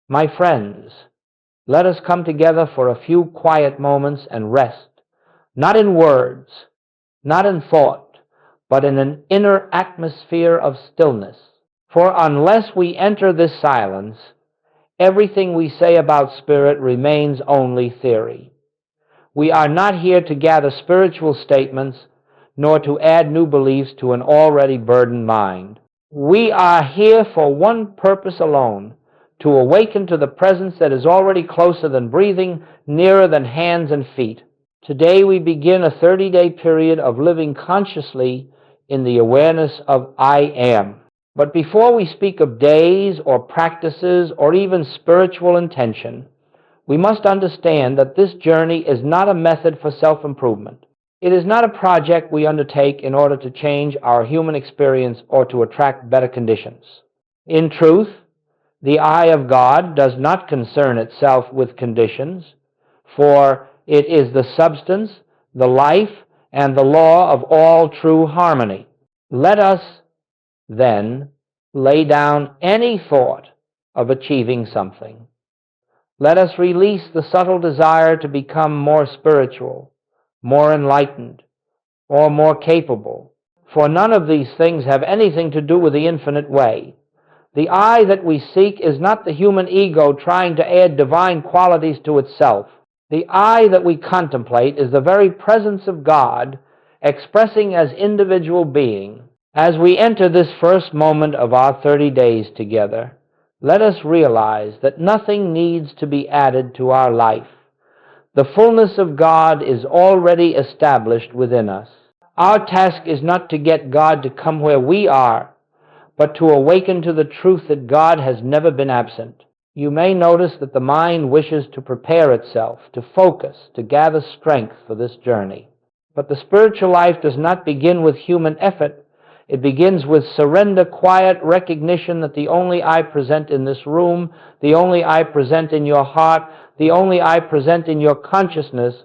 My friends, let us come together for a few quiet moments and rest, not in words, not in thought, but in an inner atmosphere of stillness. For unless we enter this silence, everything we say about spirit remains only theory. We are not here to gather spiritual statements, nor to add new beliefs to an already burdened mind. We are here for one purpose alone: to awaken to the presence that is already closer than breathing, nearer than hands and feet. Today we begin a 30-day period of living consciously in the awareness of I Am. But before we speak of days or practices or even spiritual intention, we must understand that this journey is not a method for self-improvement. It is not a project we undertake in order to change our human experience or to attract better conditions. In truth, the eye of God does not concern itself with conditions, for it is the substance, the life, and the law of all true harmony. Let us, then, lay down any thought of achieving something. Let us release the subtle desire to become more spiritual, more enlightened, or more capable, for none of these things have anything to do with the infinite way. The I that we seek is not the human ego trying to add divine qualities to itself. The I that we contemplate is the very presence of God expressing as individual being. As we enter this first moment of our 30 days together, let us realize that nothing needs to be added to our life. The fullness of God is already established within us. Our task is not to get God to come where we are, but to awaken to the truth that God has never been absent. You may notice that the mind wishes to prepare itself, to focus, to gather strength for this journey. But the spiritual life does not begin with human effort. It begins with surrender, quiet recognition that the only I present in this room, the only I present in your heart, the only I present in your consciousness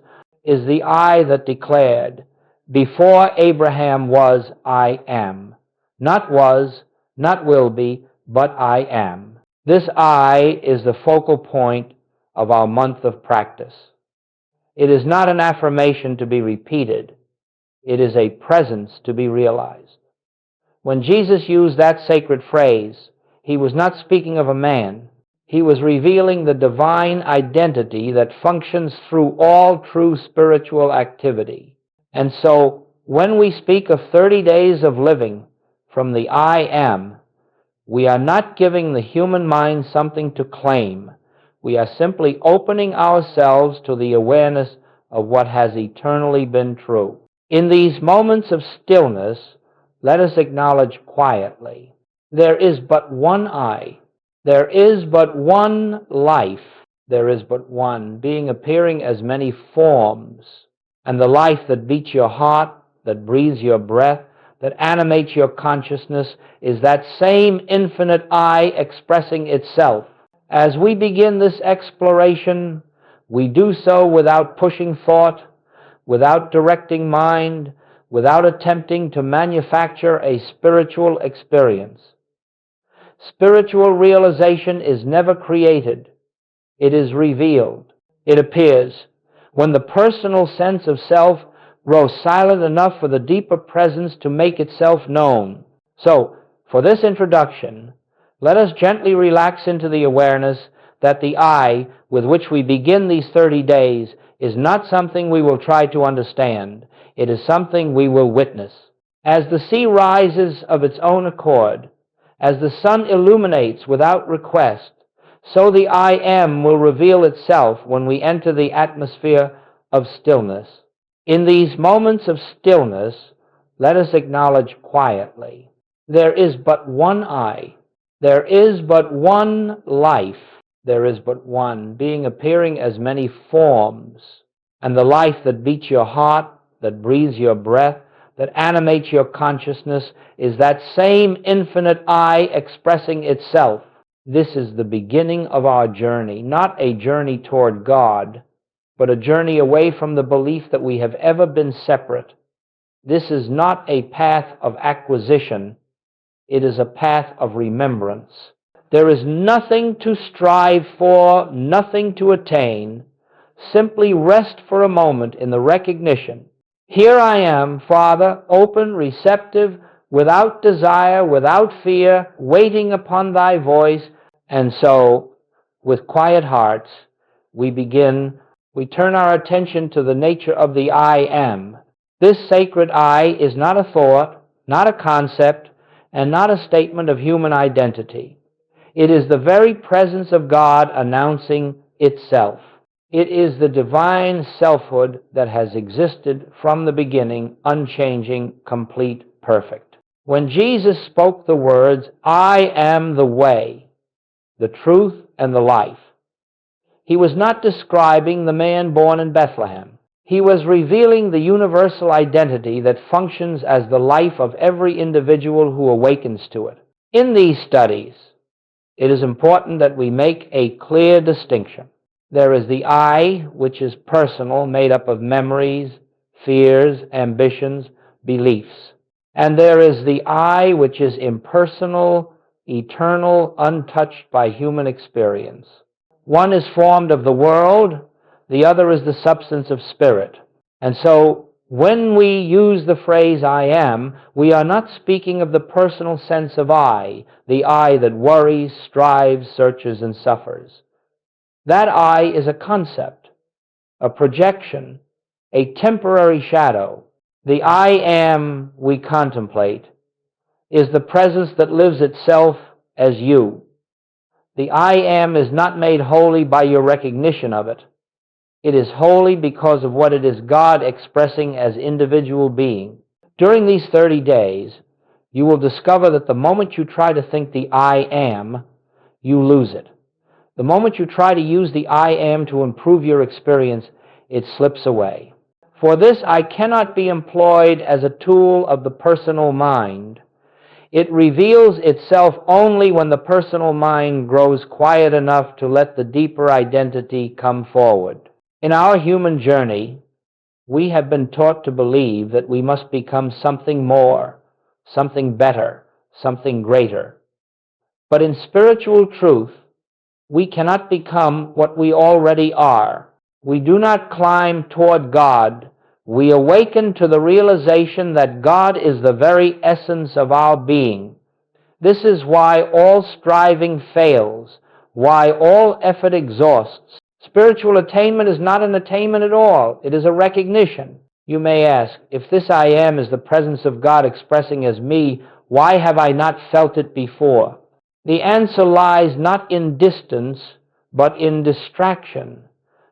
is the I that declared, "Before Abraham was, I am." Not was, not will be, but I am. This I is the focal point of our month of practice. It is not an affirmation to be repeated. It is a presence to be realized. When Jesus used that sacred phrase, he was not speaking of a man. He was revealing the divine identity that functions through all true spiritual activity. And so, when we speak of 30 days of living from the I Am, we are not giving the human mind something to claim. We are simply opening ourselves to the awareness of what has eternally been true. In these moments of stillness, let us acknowledge quietly, there is but one I. There is but one life. There is but one being appearing as many forms. And the life that beats your heart, that breathes your breath, that animates your consciousness is that same infinite I expressing itself. As we begin this exploration, we do so without pushing thought, without directing mind, without attempting to manufacture a spiritual experience. Spiritual realization is never created. It is revealed. It appears. When the personal sense of self grows silent enough for the deeper presence to make itself known. So, for this introduction, let us gently relax into the awareness that the I with which we begin these 30 days is not something we will try to understand. It is something we will witness. As the sea rises of its own accord, as the sun illuminates without request, so the I Am will reveal itself when we enter the atmosphere of stillness. In these moments of stillness, let us acknowledge quietly, there is but one I. There is but one life. There is but one being appearing as many forms. And the life that beats your heart, that breathes your breath, that animates your consciousness is that same infinite I expressing itself. This is the beginning of our journey, not a journey toward God, but a journey away from the belief that we have ever been separate. This is not a path of acquisition. It is a path of remembrance. There is nothing to strive for, nothing to attain. Simply rest for a moment in the recognition. Here I am, Father, open, receptive, without desire, without fear, waiting upon thy voice. And so, with quiet hearts, we turn our attention to the nature of the I am. This sacred I is not a thought, not a concept, and not a statement of human identity. It is the very presence of God announcing itself. It is the divine selfhood that has existed from the beginning, unchanging, complete, perfect. When Jesus spoke the words, I am the way, the truth, and the life, he was not describing the man born in Bethlehem. He was revealing the universal identity that functions as the life of every individual who awakens to it. In these studies, it is important that we make a clear distinction. There is the I, which is personal, made up of memories, fears, ambitions, beliefs. And there is the I, which is impersonal, eternal, untouched by human experience. One is formed of the world, the other is the substance of spirit. And so, when we use the phrase I am, we are not speaking of the personal sense of I, the I that worries, strives, searches, and suffers. That I is a concept, a projection, a temporary shadow. The I am we contemplate is the presence that lives itself as you. The I am is not made holy by your recognition of it. It is holy because of what it is God expressing as individual being. During these 30 days, you will discover that the moment you try to think the I am, you lose it. The moment you try to use the I am to improve your experience, it slips away. For this, I cannot be employed as a tool of the personal mind. It reveals itself only when the personal mind grows quiet enough to let the deeper identity come forward. In our human journey, we have been taught to believe that we must become something more, something better, something greater. But in spiritual truth, we cannot become what we already are. We do not climb toward God. We awaken to the realization that God is the very essence of our being. This is why all striving fails, why all effort exhausts. Spiritual attainment is not an attainment at all. It is a recognition. You may ask, if this I am is the presence of God expressing as me, why have I not felt it before? The answer lies not in distance, but in distraction.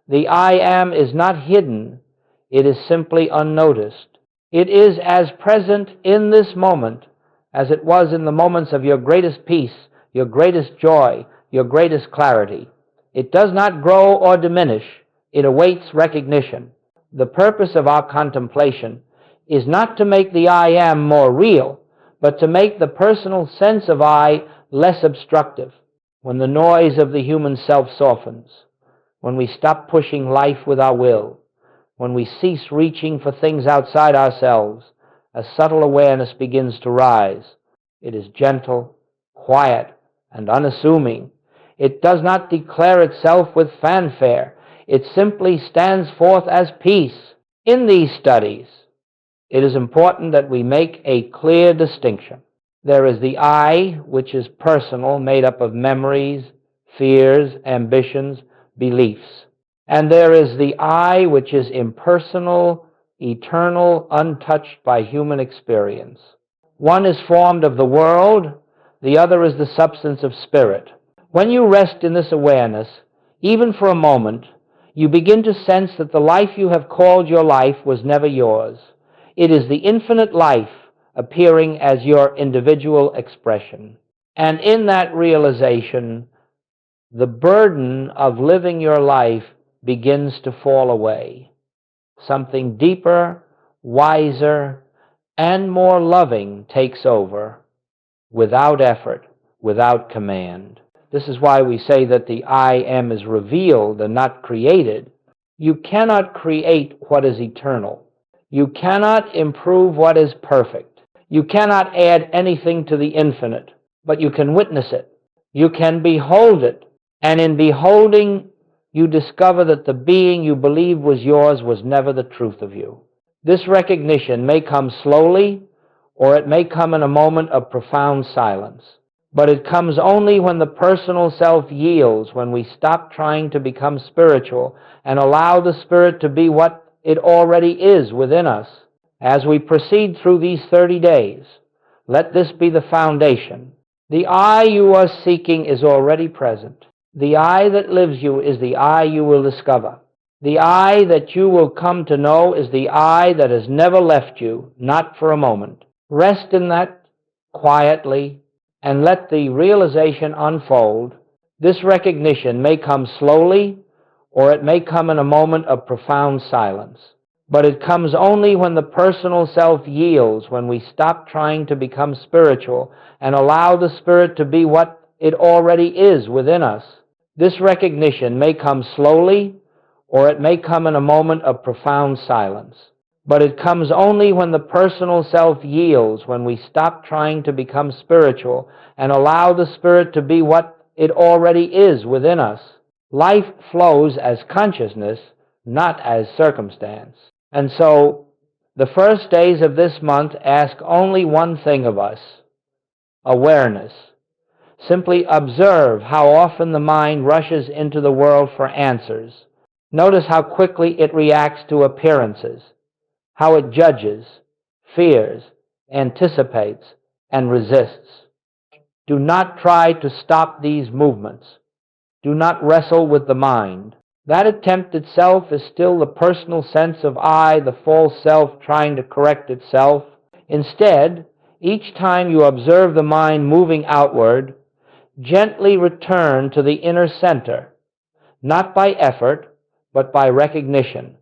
The I am is not hidden. It is simply unnoticed. It is as present in this moment as it was in the moments of your greatest peace, your greatest joy, your greatest clarity. It does not grow or diminish. It awaits recognition. The purpose of our contemplation is not to make the I am more real, but to make the personal sense of I less obstructive. When the noise of the human self softens, when we stop pushing life with our will, when we cease reaching for things outside ourselves, a subtle awareness begins to rise. It is gentle, quiet, and unassuming. It does not declare itself with fanfare. It simply stands forth as peace. In these studies, it is important that we make a clear distinction. There is the I, which is personal, made up of memories, fears, ambitions, beliefs. And there is the I, which is impersonal, eternal, untouched by human experience. One is formed of the world, the other is the substance of spirit. When you rest in this awareness, even for a moment, you begin to sense that the life you have called your life was never yours. It is the infinite life appearing as your individual expression. And in that realization, the burden of living your life begins to fall away. Something deeper, wiser, and more loving takes over, without effort, without command. This is why we say that the I am is revealed and not created. You cannot create what is eternal. You cannot improve what is perfect. You cannot add anything to the infinite, but you can witness it. You can behold it, and in beholding, you discover that the being you believed was yours was never the truth of you. This recognition may come slowly, or it may come in a moment of profound silence. But it comes only when the personal self yields, when we stop trying to become spiritual and allow the Spirit to be what it already is within us. As we proceed through these 30 days, let this be the foundation. The I you are seeking is already present. The I that lives you is the I you will discover. The I that you will come to know is the I that has never left you, not for a moment. Rest in that quietly and let the realization unfold. This recognition may come slowly, or it may come in a moment of profound silence. But it comes only when the personal self yields, when we stop trying to become spiritual and allow the Spirit to be what it already is within us. This recognition may come slowly, or it may come in a moment of profound silence. But it comes only when the personal self yields, when we stop trying to become spiritual and allow the Spirit to be what it already is within us. Life flows as consciousness, not as circumstance. And so, the first days of this month ask only one thing of us: awareness. Simply observe how often the mind rushes into the world for answers. Notice how quickly it reacts to appearances, how it judges, fears, anticipates, and resists. Do not try to stop these movements. Do not wrestle with the mind. That attempt itself is still the personal sense of I, the false self, trying to correct itself. Instead, each time you observe the mind moving outward, gently return to the inner center, not by effort, but by recognition.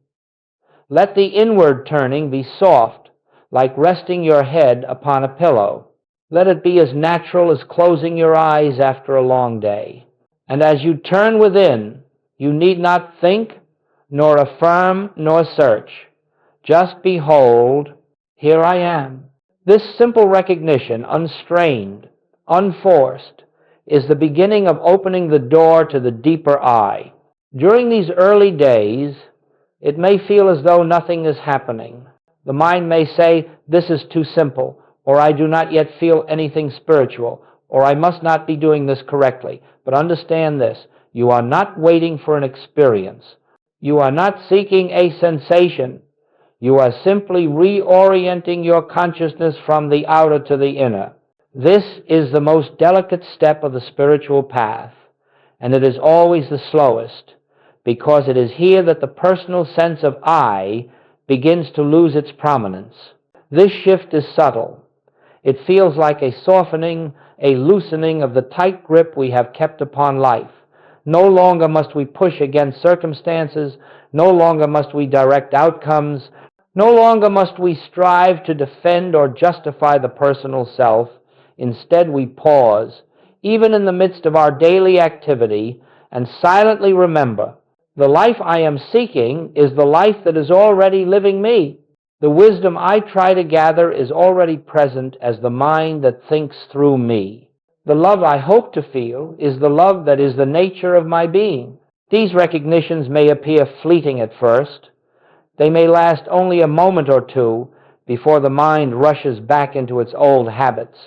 Let the inward turning be soft, like resting your head upon a pillow. Let it be as natural as closing your eyes after a long day. And as you turn within, you need not think, nor affirm, nor search. Just behold, here I am. This simple recognition, unstrained, unforced, is the beginning of opening the door to the deeper I. During these early days, it may feel as though nothing is happening. The mind may say, this is too simple, or I do not yet feel anything spiritual, or I must not be doing this correctly. But understand this: you are not waiting for an experience. You are not seeking a sensation. You are simply reorienting your consciousness from the outer to the inner. This is the most delicate step of the spiritual path, and it is always the slowest, because it is here that the personal sense of I begins to lose its prominence. This shift is subtle. It feels like a softening, a loosening of the tight grip we have kept upon life. No longer must we push against circumstances. No longer must we direct outcomes. No longer must we strive to defend or justify the personal self. Instead, we pause, even in the midst of our daily activity, and silently remember, the life I am seeking is the life that is already living me. The wisdom I try to gather is already present as the mind that thinks through me. The love I hope to feel is the love that is the nature of my being. These recognitions may appear fleeting at first. They may last only a moment or two before the mind rushes back into its old habits.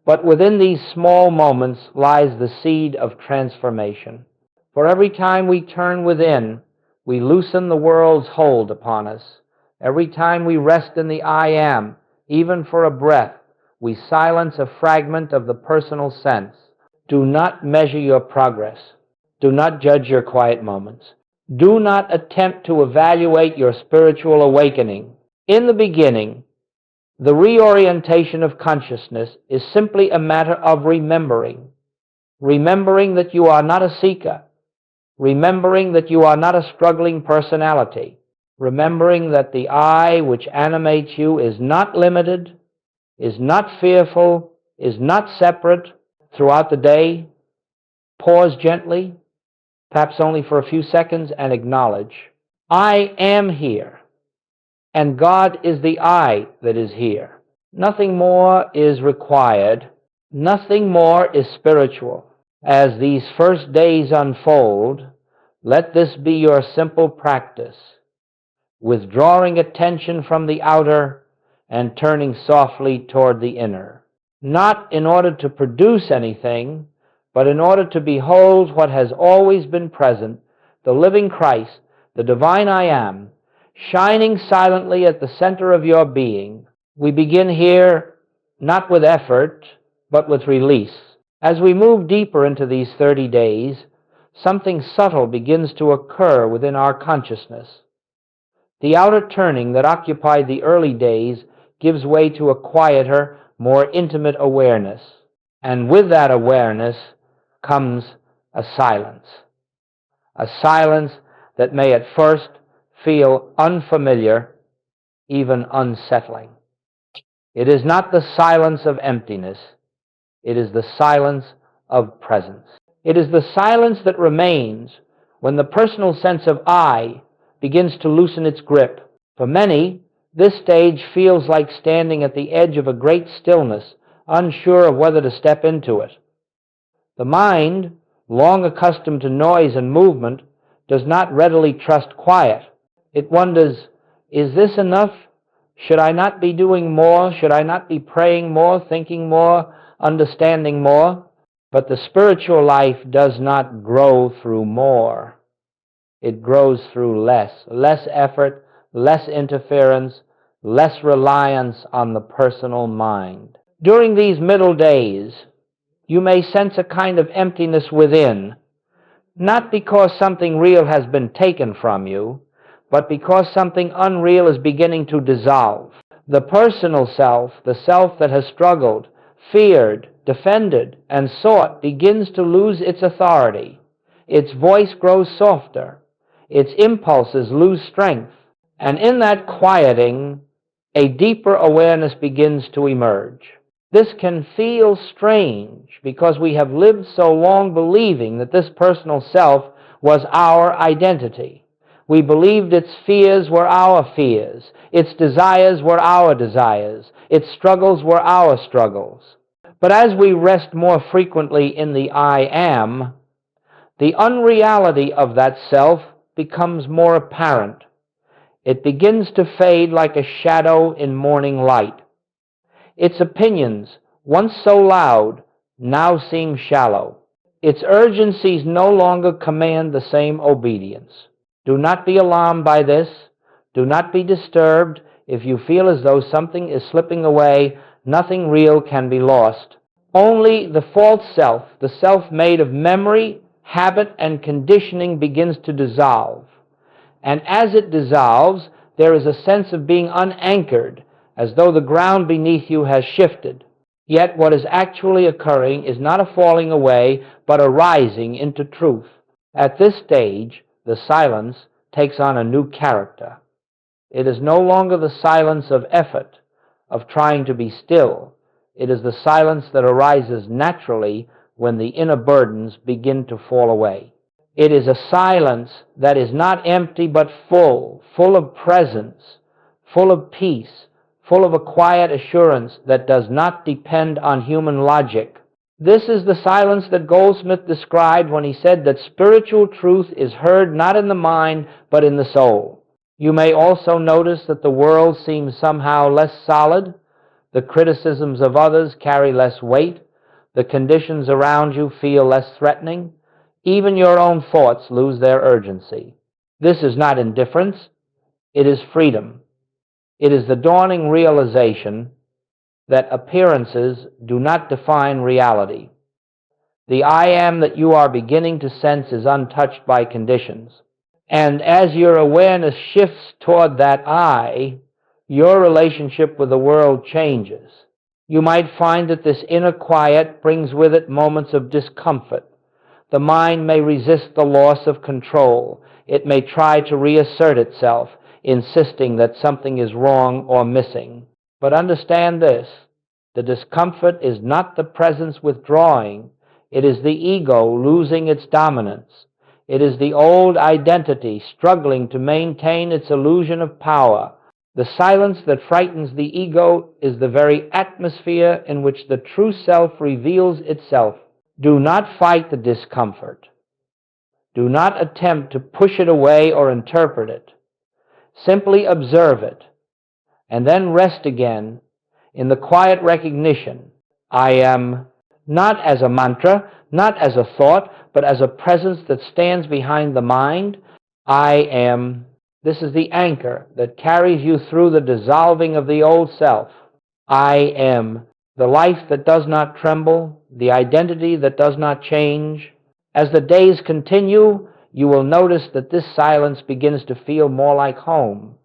But within these small moments lies the seed of transformation. For every time we turn within, we loosen the world's hold upon us. Every time we rest in the I am, even for a breath, we silence a fragment of the personal sense. Do not measure your progress. Do not judge your quiet moments. Do not attempt to evaluate your spiritual awakening. In the beginning, the reorientation of consciousness is simply a matter of remembering. Remembering that you are not a seeker. Remembering that you are not a struggling personality. Remembering that the I which animates you is not limited, is not fearful, is not separate. Throughout the day, pause gently, perhaps only for a few seconds, and acknowledge, I am here, and God is the I that is here. Nothing more is required. Nothing more is spiritual. As these first days unfold, let this be your simple practice, withdrawing attention from the outer and turning softly toward the inner, not in order to produce anything, but in order to behold what has always been present, the living Christ, the divine I Am, shining silently at the center of your being. We begin here not with effort, but with release. As we move deeper into these 30 days, something subtle begins to occur within our consciousness. The outer turning that occupied the early days gives way to a quieter, more intimate awareness. And with that awareness comes a silence that may at first feel unfamiliar, even unsettling. It is not the silence of emptiness. It is the silence of presence. It is the silence that remains when the personal sense of I begins to loosen its grip. For many, this stage feels like standing at the edge of a great stillness, unsure of whether to step into it. The mind, long accustomed to noise and movement, does not readily trust quiet. It wonders, is this enough? Should I not be doing more? Should I not be praying more, thinking more, understanding more? But the spiritual life does not grow through more. It grows through less effort, less interference, less reliance on the personal mind. During these middle days, you may sense a kind of emptiness within, not because something real has been taken from you, but because something unreal is beginning to dissolve. The personal self, the self that has struggled, feared, defended, and sought, begins to lose its authority. Its voice grows softer. Its impulses lose strength. And in that quieting, a deeper awareness begins to emerge. This can feel strange because we have lived so long believing that this personal self was our identity. We believed its fears were our fears, its desires were our desires, its struggles were our struggles. But as we rest more frequently in the I Am, the unreality of that self becomes more apparent. It begins to fade like a shadow in morning light. Its opinions, once so loud, now seem shallow. Its urgencies no longer command the same obedience. Do not be alarmed by this. Do not be disturbed. If you feel as though something is slipping away, nothing real can be lost. Only the false self, the self made of memory, habit, and conditioning, begins to dissolve. And as it dissolves, there is a sense of being unanchored, as though the ground beneath you has shifted. Yet what is actually occurring is not a falling away, but a rising into truth. At this stage, the silence takes on a new character. It is no longer the silence of effort, of trying to be still. It is the silence that arises naturally when the inner burdens begin to fall away. It is a silence that is not empty but full of presence, full of peace, full of a quiet assurance that does not depend on human logic. This is the silence that Goldsmith described when he said that spiritual truth is heard not in the mind but in the soul. You may also notice that the world seems somehow less solid, the criticisms of others carry less weight, the conditions around you feel less threatening, even your own thoughts lose their urgency. This is not indifference, it is freedom. It is the dawning realization that appearances do not define reality. The I Am that you are beginning to sense is untouched by conditions. And as your awareness shifts toward that I, your relationship with the world changes. You might find that this inner quiet brings with it moments of discomfort. The mind may resist the loss of control. It may try to reassert itself, insisting that something is wrong or missing. But understand this, the discomfort is not the presence withdrawing. It is the ego losing its dominance. It is the old identity struggling to maintain its illusion of power. The silence that frightens the ego is the very atmosphere in which the true self reveals itself. Do not fight the discomfort. Do not attempt to push it away or interpret it. Simply observe it, and then rest again in the quiet recognition, I am, not as a mantra, not as a thought, but as a presence that stands behind the mind. I am. This is the anchor that carries you through the dissolving of the old self. I am, the life that does not tremble, the identity that does not change. As the days continue, you will notice that this silence begins to feel more like home.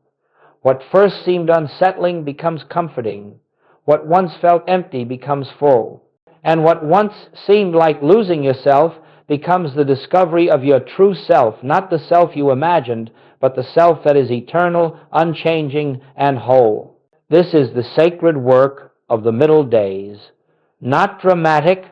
What first seemed unsettling becomes comforting. What once felt empty becomes full. And what once seemed like losing yourself becomes the discovery of your true self, not the self you imagined, but the self that is eternal, unchanging, and whole. This is the sacred work of the middle days. Not dramatic,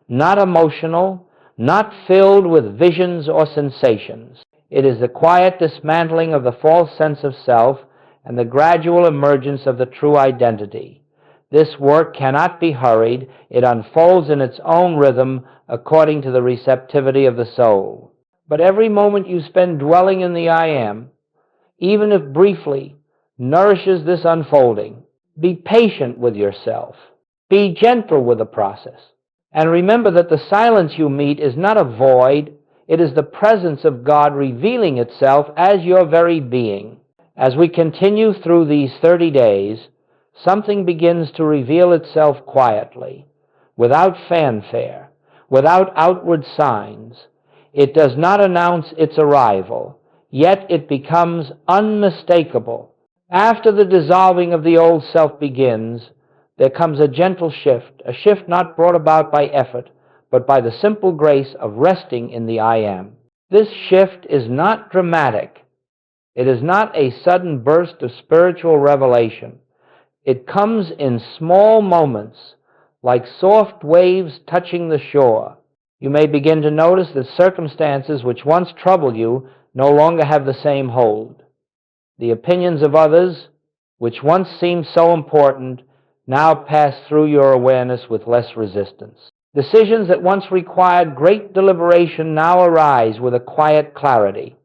not emotional, not filled with visions or sensations. It is the quiet dismantling of the false sense of self and the gradual emergence of the true identity. This work cannot be hurried. It unfolds in its own rhythm according to the receptivity of the soul. But every moment you spend dwelling in the I am, even if briefly, nourishes this unfolding. Be patient with yourself. Be gentle with the process. And remember that the silence you meet is not a void. It is the presence of God revealing itself as your very being. As we continue through these 30 days, something begins to reveal itself quietly, without fanfare, without outward signs. It does not announce its arrival, yet it becomes unmistakable. After the dissolving of the old self begins, there comes a gentle shift, a shift not brought about by effort, but by the simple grace of resting in the I am. This shift is not dramatic. It is not a sudden burst of spiritual revelation. It comes in small moments, like soft waves touching the shore. You may begin to notice that circumstances which once troubled you no longer have the same hold. The opinions of others, which once seemed so important, now pass through your awareness with less resistance. Decisions that once required great deliberation now arise with a quiet clarity.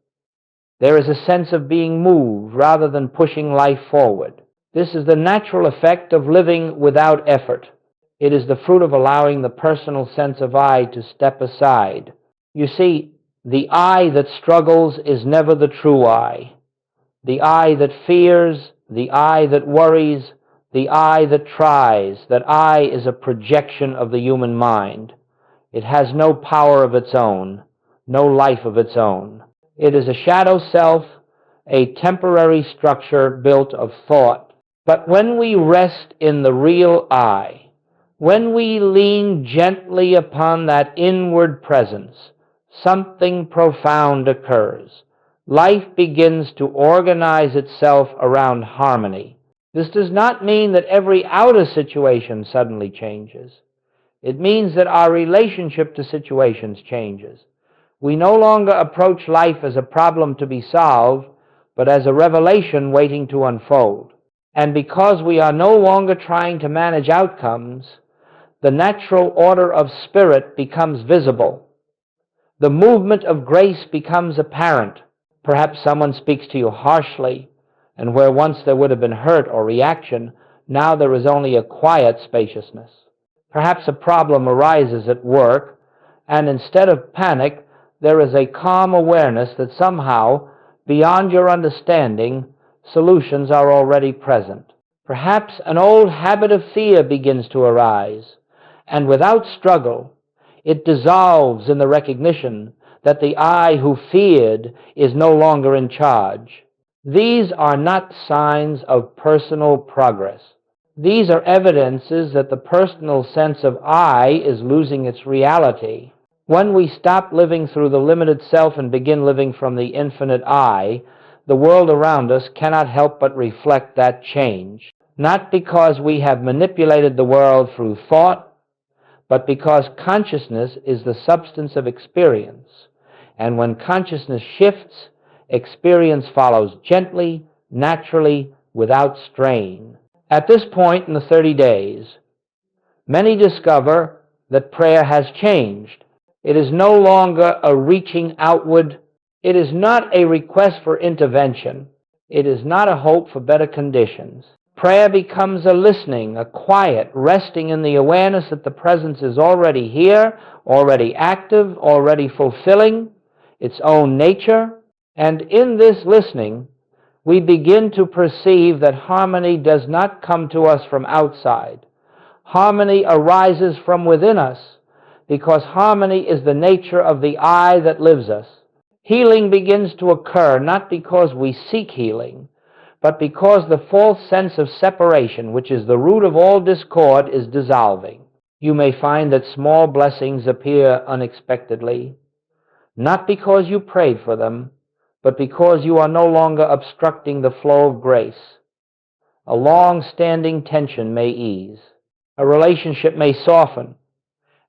There is a sense of being moved rather than pushing life forward. This is the natural effect of living without effort. It is the fruit of allowing the personal sense of I to step aside. You see, the I that struggles is never the true I. The I that fears, the I that worries, the I that tries, that I is a projection of the human mind. It has no power of its own, no life of its own. It is a shadow self, a temporary structure built of thought. But when we rest in the real I, when we lean gently upon that inward presence, something profound occurs. Life begins to organize itself around harmony. This does not mean that every outer situation suddenly changes. It means that our relationship to situations changes. We no longer approach life as a problem to be solved, but as a revelation waiting to unfold. And because we are no longer trying to manage outcomes, the natural order of spirit becomes visible. The movement of grace becomes apparent. Perhaps someone speaks to you harshly, and where once there would have been hurt or reaction, now there is only a quiet spaciousness. Perhaps a problem arises at work, and instead of panic, there is a calm awareness that somehow, beyond your understanding, solutions are already present. Perhaps an old habit of fear begins to arise, and without struggle, it dissolves in the recognition that the I who feared is no longer in charge. These are not signs of personal progress. These are evidences that the personal sense of I is losing its reality. When we stop living through the limited self and begin living from the infinite I, the world around us cannot help but reflect that change. Not because we have manipulated the world through thought, but because consciousness is the substance of experience. And when consciousness shifts, experience follows gently, naturally, without strain. At this point in the 30 days, many discover that prayer has changed. It is no longer a reaching outward. It is not a request for intervention. It is not a hope for better conditions. Prayer becomes a listening, a quiet, resting in the awareness that the presence is already here, already active, already fulfilling its own nature. And in this listening, we begin to perceive that harmony does not come to us from outside. Harmony arises from within us, because harmony is the nature of the I that lives us. Healing begins to occur not because we seek healing, but because the false sense of separation, which is the root of all discord, is dissolving. You may find that small blessings appear unexpectedly, not because you prayed for them, but because you are no longer obstructing the flow of grace. A long-standing tension may ease. A relationship may soften.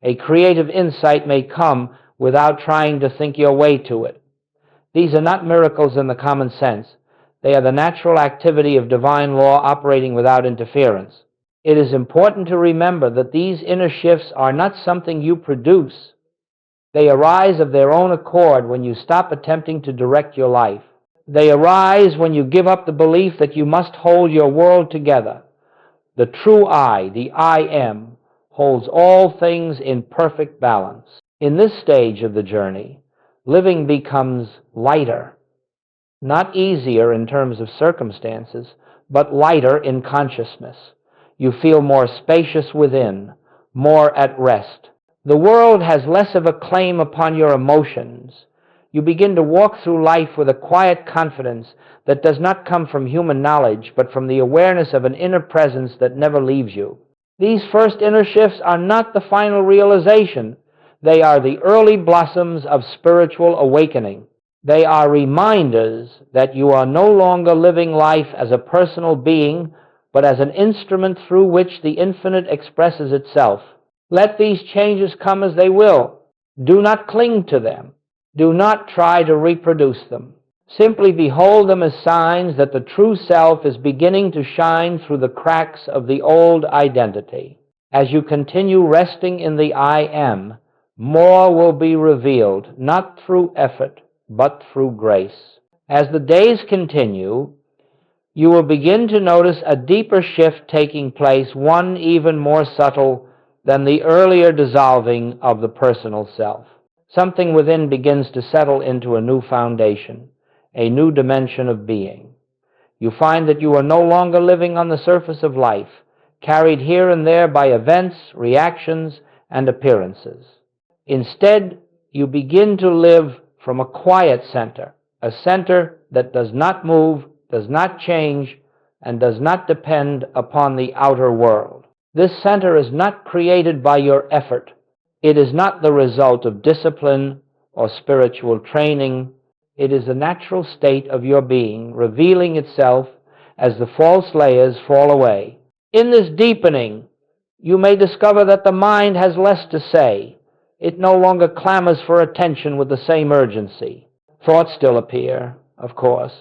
A creative insight may come without trying to think your way to it. These are not miracles in the common sense. They are the natural activity of divine law operating without interference. It is important to remember that these inner shifts are not something you produce. They arise of their own accord when you stop attempting to direct your life. They arise when you give up the belief that you must hold your world together. The true I, the I am, holds all things in perfect balance. In this stage of the journey, living becomes lighter, not easier in terms of circumstances, but lighter in consciousness. You feel more spacious within, more at rest. The world has less of a claim upon your emotions. You begin to walk through life with a quiet confidence that does not come from human knowledge, but from the awareness of an inner presence that never leaves you. These first inner shifts are not the final realization. They are the early blossoms of spiritual awakening. They are reminders that you are no longer living life as a personal being, but as an instrument through which the infinite expresses itself. Let these changes come as they will. Do not cling to them. Do not try to reproduce them. Simply behold them as signs that the true self is beginning to shine through the cracks of the old identity. As you continue resting in the I am, more will be revealed, not through effort, but through grace. As the days continue, you will begin to notice a deeper shift taking place, one even more subtle than the earlier dissolving of the personal self. Something within begins to settle into a new foundation, a new dimension of being. You find that you are no longer living on the surface of life, carried here and there by events, reactions, and appearances. Instead, you begin to live from a quiet center, a center that does not move, does not change, and does not depend upon the outer world. This center is not created by your effort. It is not the result of discipline or spiritual training. It is the natural state of your being, revealing itself as the false layers fall away. In this deepening, you may discover that the mind has less to say. It no longer clamors for attention with the same urgency. Thoughts still appear, of course,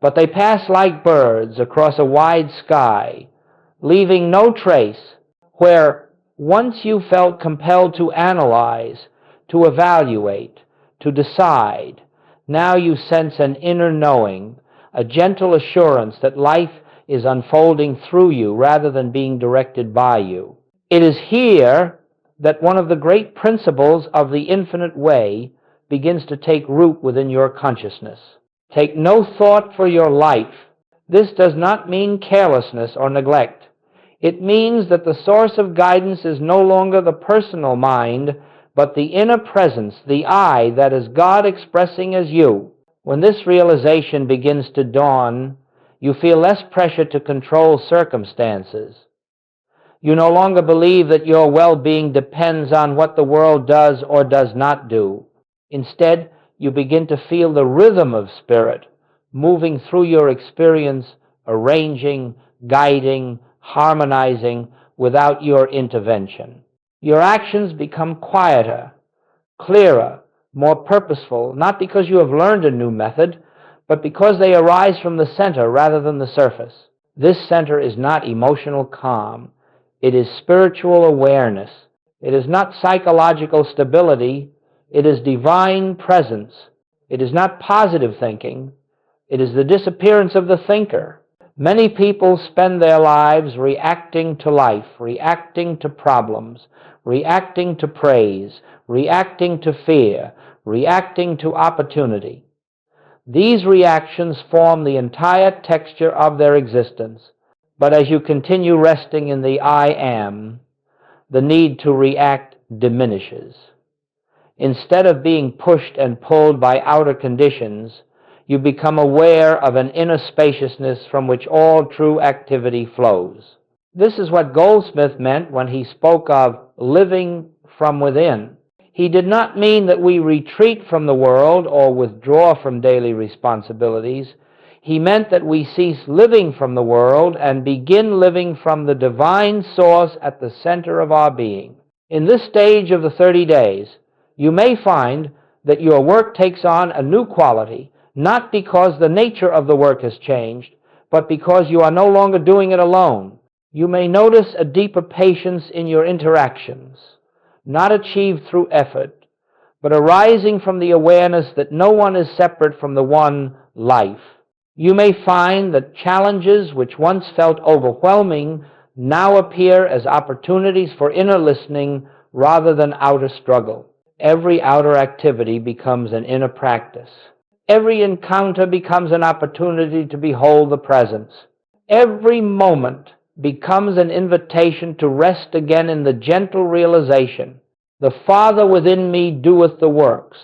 but they pass like birds across a wide sky, leaving no trace. Where once you felt compelled to analyze, to evaluate, to decide, now you sense an inner knowing, a gentle assurance that life is unfolding through you rather than being directed by you. It is here that one of the great principles of the infinite way begins to take root within your consciousness. Take no thought for your life. This does not mean carelessness or neglect. It means that the source of guidance is no longer the personal mind, but the inner presence, the I that is God expressing as you. When this realization begins to dawn, you feel less pressure to control circumstances. You no longer believe that your well-being depends on what the world does or does not do. Instead, you begin to feel the rhythm of spirit moving through your experience, arranging, guiding, harmonizing without your intervention. Your actions become quieter, clearer, more purposeful, not because you have learned a new method, but because they arise from the center rather than the surface. This center is not emotional calm. It is spiritual awareness. It is not psychological stability. It is divine presence. It is not positive thinking. It is the disappearance of the thinker. Many people spend their lives reacting to life, reacting to problems, reacting to praise, reacting to fear, reacting to opportunity. These reactions form the entire texture of their existence. But as you continue resting in the I am, the need to react diminishes. Instead of being pushed and pulled by outer conditions, you become aware of an inner spaciousness from which all true activity flows. This is what Goldsmith meant when he spoke of living from within. He did not mean that we retreat from the world or withdraw from daily responsibilities. He meant that we cease living from the world and begin living from the divine source at the center of our being. In this stage of the 30 days, you may find that your work takes on a new quality, not because the nature of the work has changed, but because you are no longer doing it alone. You may notice a deeper patience in your interactions, not achieved through effort, but arising from the awareness that no one is separate from the one life. You may find that challenges which once felt overwhelming now appear as opportunities for inner listening rather than outer struggle. Every outer activity becomes an inner practice. Every encounter becomes an opportunity to behold the presence. Every moment becomes an invitation to rest again in the gentle realization, the Father within me doeth the works.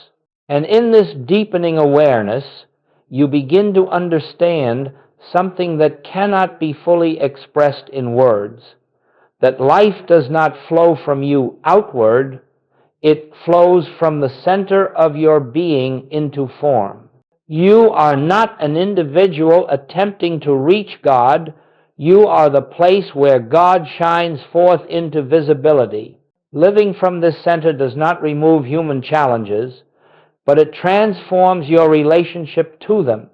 And in this deepening awareness, you begin to understand something that cannot be fully expressed in words, that life does not flow from you outward, it flows from the center of your being into form. You are not an individual attempting to reach God. You are the place where God shines forth into visibility. Living from this center does not remove human challenges, but it transforms your relationship to them.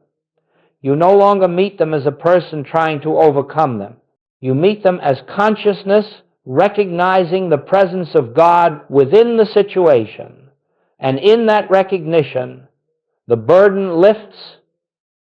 You no longer meet them as a person trying to overcome them. You meet them as consciousness, recognizing the presence of God within the situation. And in that recognition, the burden lifts,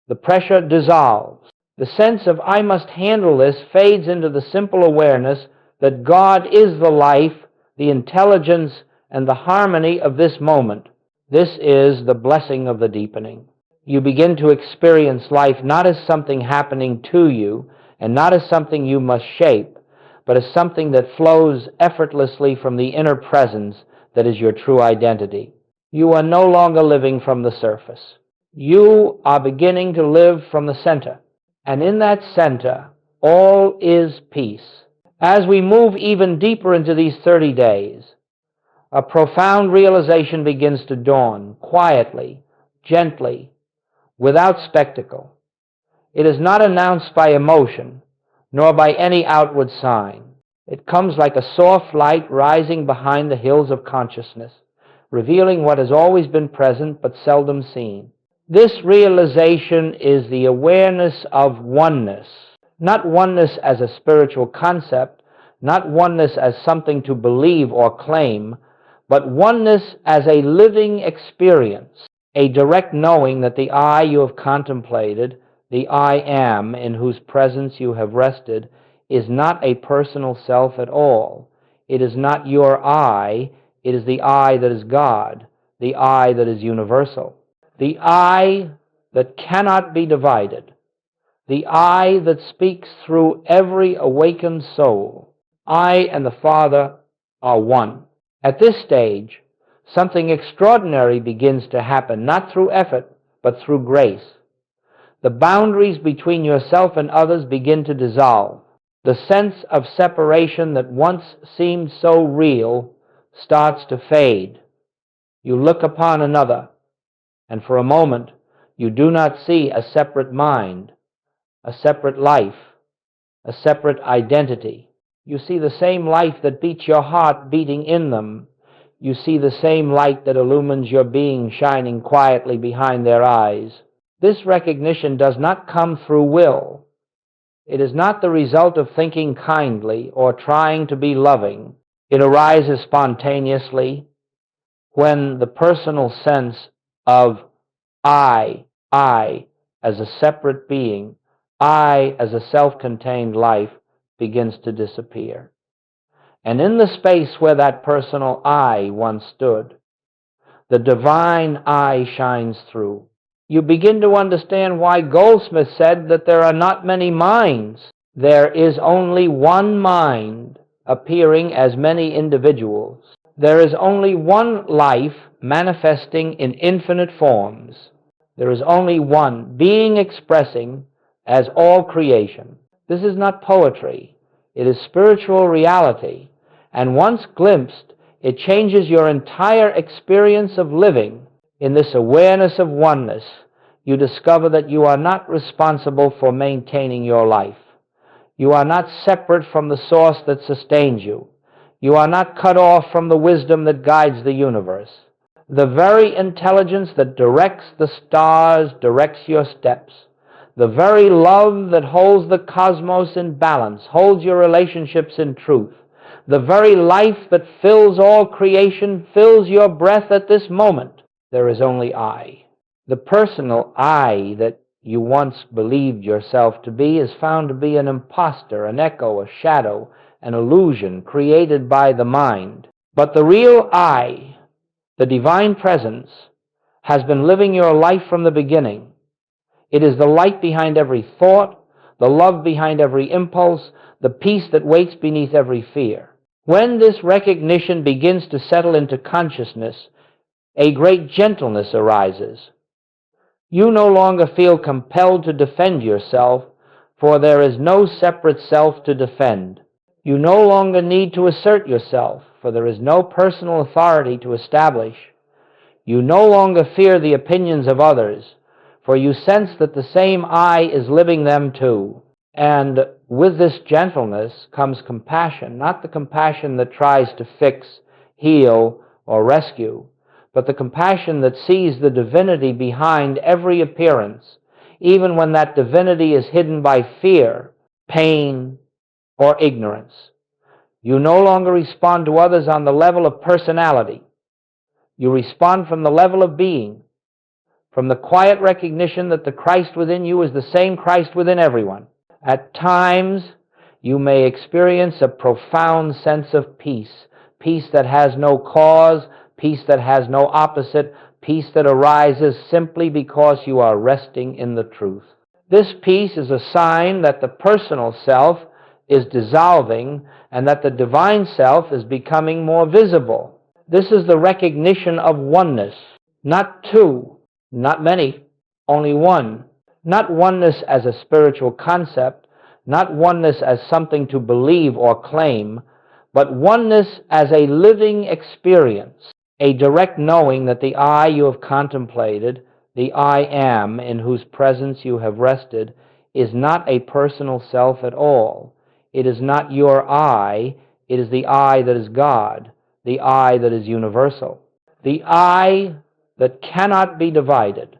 the pressure dissolves. The sense of I must handle this fades into the simple awareness that God is the life, the intelligence, and the harmony of this moment. This is the blessing of the deepening. You begin to experience life not as something happening to you, and not as something you must shape, but as something that flows effortlessly from the inner presence that is your true identity. You are no longer living from the surface. You are beginning to live from the center. And in that center, all is peace. As we move even deeper into these 30 days, a profound realization begins to dawn, quietly, gently, without spectacle. It is not announced by emotion, nor by any outward sign. It comes like a soft light rising behind the hills of consciousness, revealing what has always been present but seldom seen. This realization is the awareness of oneness, not oneness as a spiritual concept, not oneness as something to believe or claim, but oneness as a living experience, a direct knowing that the I you have contemplated, the I am in whose presence you have rested, is not a personal self at all. It is not your I, it is the I that is God, the I that is universal, the I that cannot be divided, the I that speaks through every awakened soul. I and the Father are one. At this stage, something extraordinary begins to happen, not through effort, but through grace. The boundaries between yourself and others begin to dissolve. The sense of separation that once seemed so real starts to fade. You look upon another, and for a moment, you do not see a separate mind, a separate life, a separate identity. You see the same life that beats your heart beating in them. You see the same light that illumines your being shining quietly behind their eyes. This recognition does not come through will. It is not the result of thinking kindly or trying to be loving. It arises spontaneously when the personal sense of I as a separate being, I as a self-contained life begins to disappear. And in the space where that personal I once stood, the divine I shines through. You begin to understand why Goldsmith said that there are not many minds. There is only one mind appearing as many individuals. There is only one life manifesting in infinite forms. There is only one being expressing as all creation. This is not poetry. It is spiritual reality. And once glimpsed, it changes your entire experience of living. In this awareness of oneness, you discover that you are not responsible for maintaining your life. You are not separate from the source that sustains you. You are not cut off from the wisdom that guides the universe. The very intelligence that directs the stars directs your steps. The very love that holds the cosmos in balance holds your relationships in truth. The very life that fills all creation fills your breath at this moment. There is only I. The personal I that you once believed yourself to be is found to be an impostor, an echo, a shadow, an illusion created by the mind. But the real I, the divine presence, has been living your life from the beginning. It is the light behind every thought, the love behind every impulse, the peace that waits beneath every fear. When this recognition begins to settle into consciousness, a great gentleness arises. You no longer feel compelled to defend yourself, for there is no separate self to defend. You no longer need to assert yourself, for there is no personal authority to establish. You no longer fear the opinions of others, for you sense that the same I is living them too. And with this gentleness comes compassion, not the compassion that tries to fix, heal, or rescue, but the compassion that sees the divinity behind every appearance, even when that divinity is hidden by fear, pain, or ignorance. You no longer respond to others on the level of personality. You respond from the level of being, from the quiet recognition that the Christ within you is the same Christ within everyone. At times, you may experience a profound sense of peace, peace that has no cause, peace that has no opposite, peace that arises simply because you are resting in the truth. This peace is a sign that the personal self is dissolving and that the divine self is becoming more visible. This is the recognition of oneness, not two, not many, only one. Not oneness as a spiritual concept, not oneness as something to believe or claim, but oneness as a living experience, a direct knowing that the I you have contemplated, the I am in whose presence you have rested, is not a personal self at all. It is not your I, it is the I that is God, the I that is universal, the I that cannot be divided,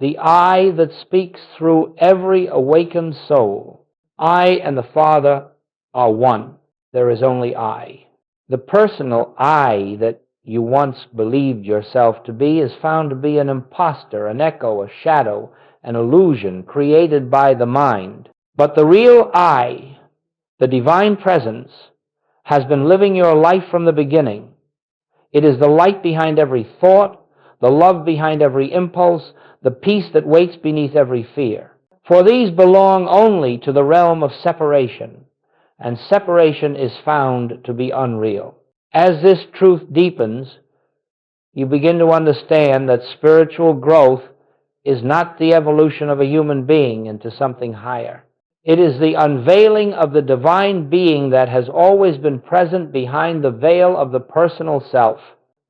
the I that speaks through every awakened soul. I and the Father are one. There is only I. The personal I that you once believed yourself to be is found to be an impostor, an echo, a shadow, an illusion created by the mind. But the real I, the divine presence, has been living your life from the beginning. It is the light behind every thought, the love behind every impulse, the peace that waits beneath every fear. For these belong only to the realm of separation, and separation is found to be unreal. As this truth deepens, you begin to understand that spiritual growth is not the evolution of a human being into something higher. It is the unveiling of the divine being that has always been present behind the veil of the personal self.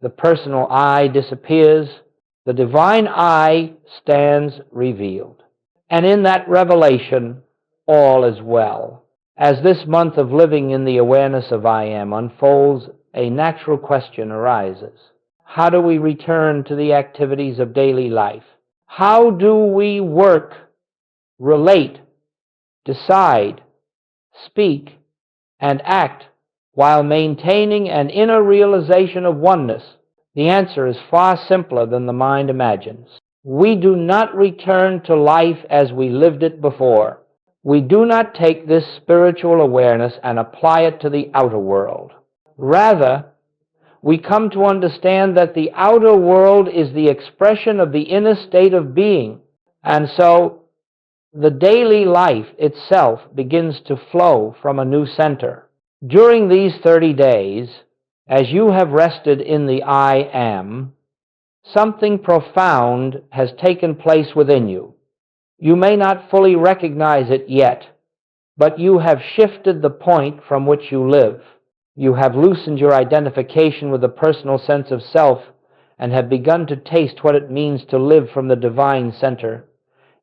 The personal I disappears. The divine I stands revealed. And in that revelation, all is well. As this month of living in the awareness of I am unfolds, a natural question arises. How do we return to the activities of daily life? How do we work, relate, decide, speak, and act while maintaining an inner realization of oneness? The answer is far simpler than the mind imagines. We do not return to life as we lived it before. We do not take this spiritual awareness and apply it to the outer world. Rather, we come to understand that the outer world is the expression of the inner state of being, and so the daily life itself begins to flow from a new center. During these 30 days, as you have rested in the I Am, something profound has taken place within you. You may not fully recognize it yet, but you have shifted the point from which you live. You have loosened your identification with the personal sense of self and have begun to taste what it means to live from the divine center.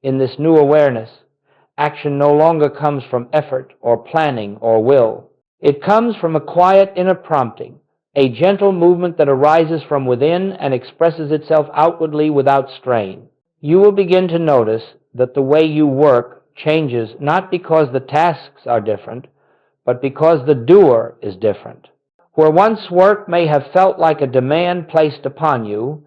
In this new awareness, action no longer comes from effort or planning or will. It comes from a quiet inner prompting, a gentle movement that arises from within and expresses itself outwardly without strain. You will begin to notice that the way you work changes not because the tasks are different, but because the doer is different. Where once work may have felt like a demand placed upon you,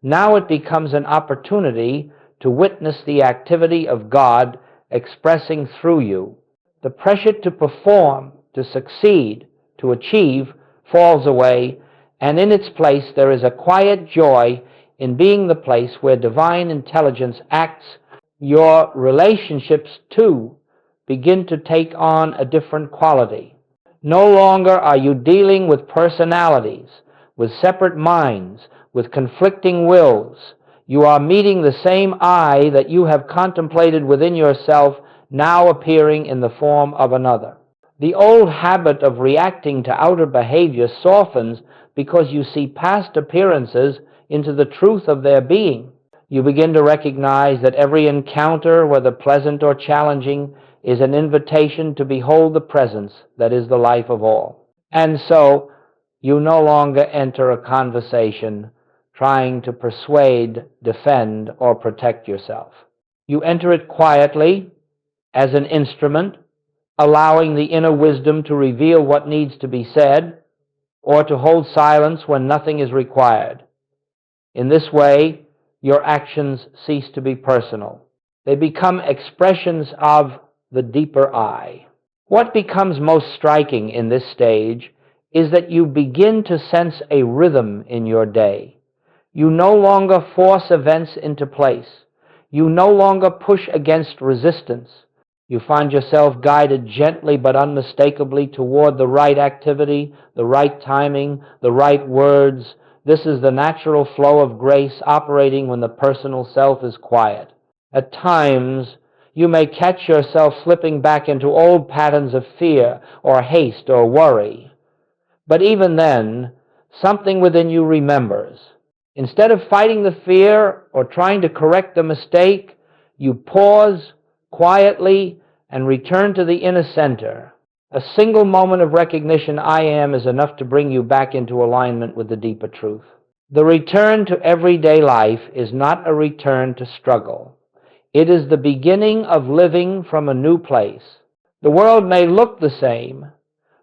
now it becomes an opportunity to witness the activity of God expressing through you. The pressure to perform, to succeed, to achieve falls away, and in its place there is a quiet joy in being the place where divine intelligence acts. Your relationships, too, begin to take on a different quality. No longer are you dealing with personalities, with separate minds, with conflicting wills. You are meeting the same I that you have contemplated within yourself, now appearing in the form of another. The old habit of reacting to outer behavior softens because you see past appearances into the truth of their being. You begin to recognize that every encounter, whether pleasant or challenging, is an invitation to behold the presence that is the life of all. And so, you no longer enter a conversation trying to persuade, defend, or protect yourself. You enter it quietly, as an instrument, allowing the inner wisdom to reveal what needs to be said, or to hold silence when nothing is required. In this way, your actions cease to be personal. They become expressions of the deeper I. What becomes most striking in this stage is that you begin to sense a rhythm in your day. You no longer force events into place. You no longer push against resistance. You find yourself guided gently but unmistakably toward the right activity, the right timing, the right words. This is the natural flow of grace operating when the personal self is quiet. At times, you may catch yourself slipping back into old patterns of fear or haste or worry. But even then, something within you remembers. Instead of fighting the fear or trying to correct the mistake, you pause quietly and return to the inner center. A single moment of recognition, I am, is enough to bring you back into alignment with the deeper truth. The return to everyday life is not a return to struggle. It is the beginning of living from a new place. The world may look the same,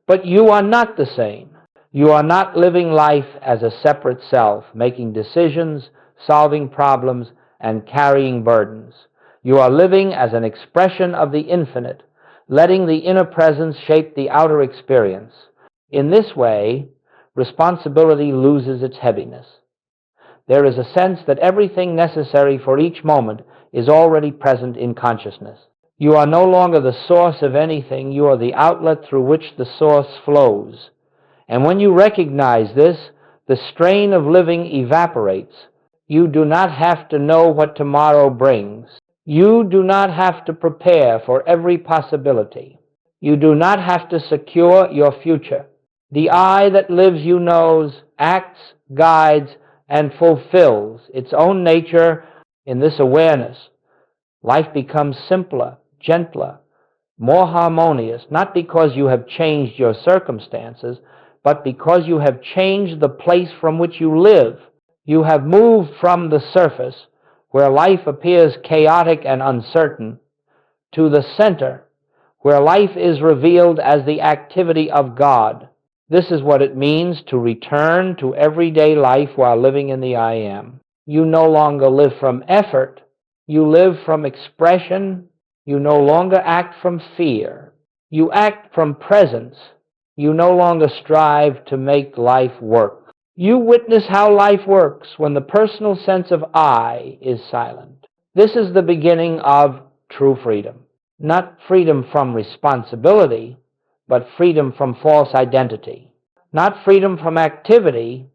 but you are not the same. You are not living life as a separate self, making decisions, solving problems, and carrying burdens. You are living as an expression of the infinite, letting the inner presence shape the outer experience. In this way, responsibility loses its heaviness. There is a sense that everything necessary for each moment is already present in consciousness. You are no longer the source of anything, you are the outlet through which the source flows. And when you recognize this, the strain of living evaporates. You do not have to know what tomorrow brings. You do not have to prepare for every possibility. You do not have to secure your future. The I that lives you knows, acts, guides, and fulfills its own nature in this awareness. Life becomes simpler, gentler, more harmonious, not because you have changed your circumstances, but because you have changed the place from which you live. You have moved from the surface, where life appears chaotic and uncertain, to the center, where life is revealed as the activity of God. This is what it means to return to everyday life while living in the I Am. You no longer live from effort. You live from expression. You no longer act from fear. You act from presence. You no longer strive to make life work. You witness how life works when the personal sense of I is silent. This is the beginning of true freedom. Not freedom from responsibility, but freedom from false identity. Not freedom from activity,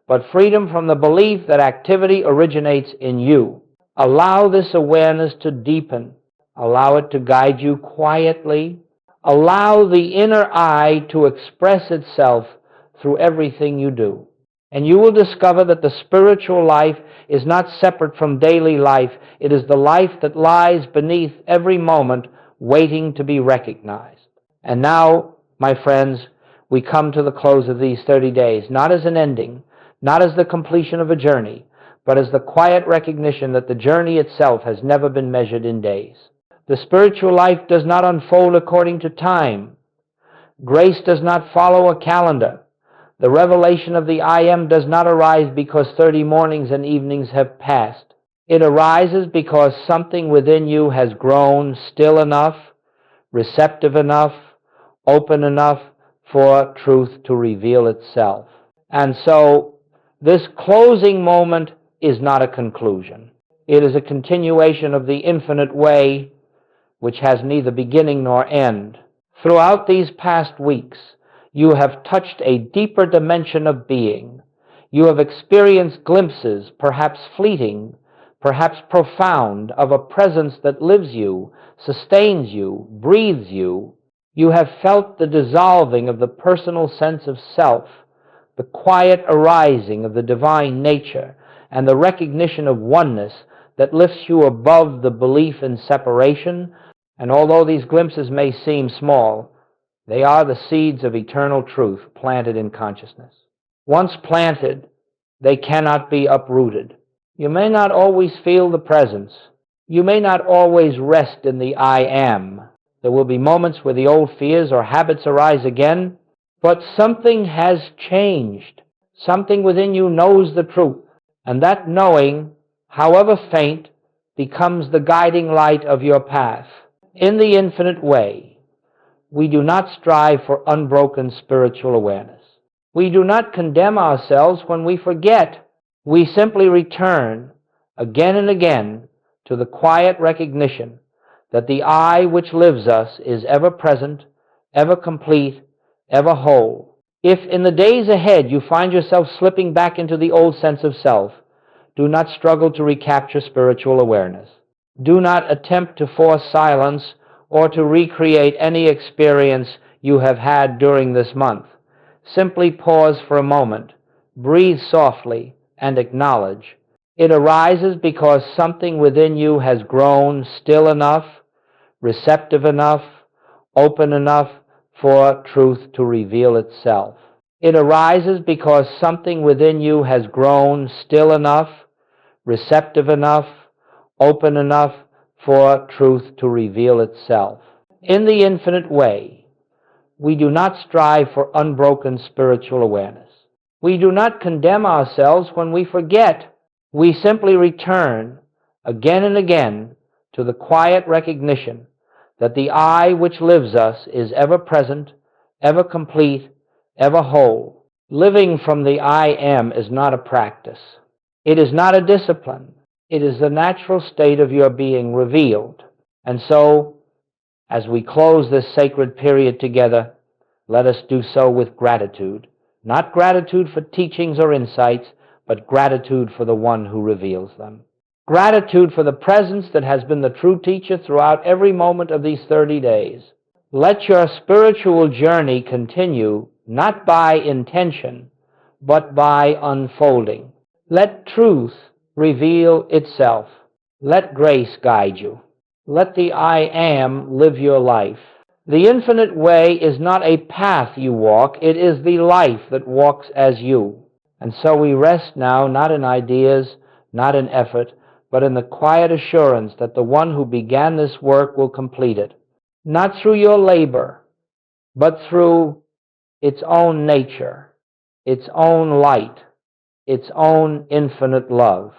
but freedom from the belief that activity originates in you. Allow this awareness to deepen. Allow it to guide you quietly. Allow the inner I to express itself through everything you do. And you will discover that the spiritual life is not separate from daily life. It is the life that lies beneath every moment, waiting to be recognized. And now, my friends, we come to the close of these 30 days, not as an ending, not as the completion of a journey, but as the quiet recognition that the journey itself has never been measured in days. The spiritual life does not unfold according to time. Grace does not follow a calendar. The revelation of the I Am does not arise because 30 mornings and evenings have passed. It arises because something within you has grown still enough, receptive enough, open enough for truth to reveal itself. And so this closing moment is not a conclusion. It is a continuation of the infinite way, which has neither beginning nor end. Throughout these past weeks, you have touched a deeper dimension of being. You have experienced glimpses, perhaps fleeting, perhaps profound, of a presence that lives you, sustains you, breathes you. You have felt the dissolving of the personal sense of self, the quiet arising of the divine nature, and the recognition of oneness that lifts you above the belief in separation. And although these glimpses may seem small, they are the seeds of eternal truth planted in consciousness. Once planted, they cannot be uprooted. You may not always feel the presence. You may not always rest in the I Am. There will be moments where the old fears or habits arise again, but something has changed. Something within you knows the truth, and that knowing, however faint, becomes the guiding light of your path. In the infinite way, we do not strive for unbroken spiritual awareness. We do not condemn ourselves when we forget. We simply return again and again to the quiet recognition that the I which lives us is ever present, ever complete, ever whole. If in the days ahead you find yourself slipping back into the old sense of self, do not struggle to recapture spiritual awareness. Do not attempt to force silence or to recreate any experience you have had during this month. Simply pause for a moment, breathe softly, and acknowledge. It arises because something within you has grown still enough, receptive enough, open enough for truth to reveal itself. It arises because something within you has grown still enough, receptive enough, open enough for truth to reveal itself. In the infinite way, we do not strive for unbroken spiritual awareness. We do not condemn ourselves when we forget. We simply return again and again to the quiet recognition that the I which lives us is ever present, ever complete, ever whole. Living from the I Am is not a practice. It is not a discipline. It is the natural state of your being revealed. And so, as we close this sacred period together, let us do so with gratitude. Not gratitude for teachings or insights, but gratitude for the one who reveals them. Gratitude for the presence that has been the true teacher throughout every moment of these 30 days. Let your spiritual journey continue not by intention, but by unfolding. Let truth reveal itself. Let grace guide you. Let the I Am live your life. The infinite way is not a path you walk, it is the life that walks as you. And so we rest now not in ideas, not in effort, but in the quiet assurance that the one who began this work will complete it. Not through your labor, but through its own nature, its own light, its own infinite love.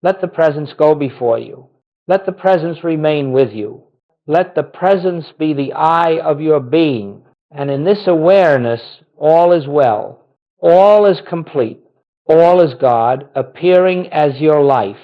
Let the presence go before you. Let the presence remain with you. Let the presence be the eye of your being. And in this awareness, all is well. All is complete. All is God appearing as your life.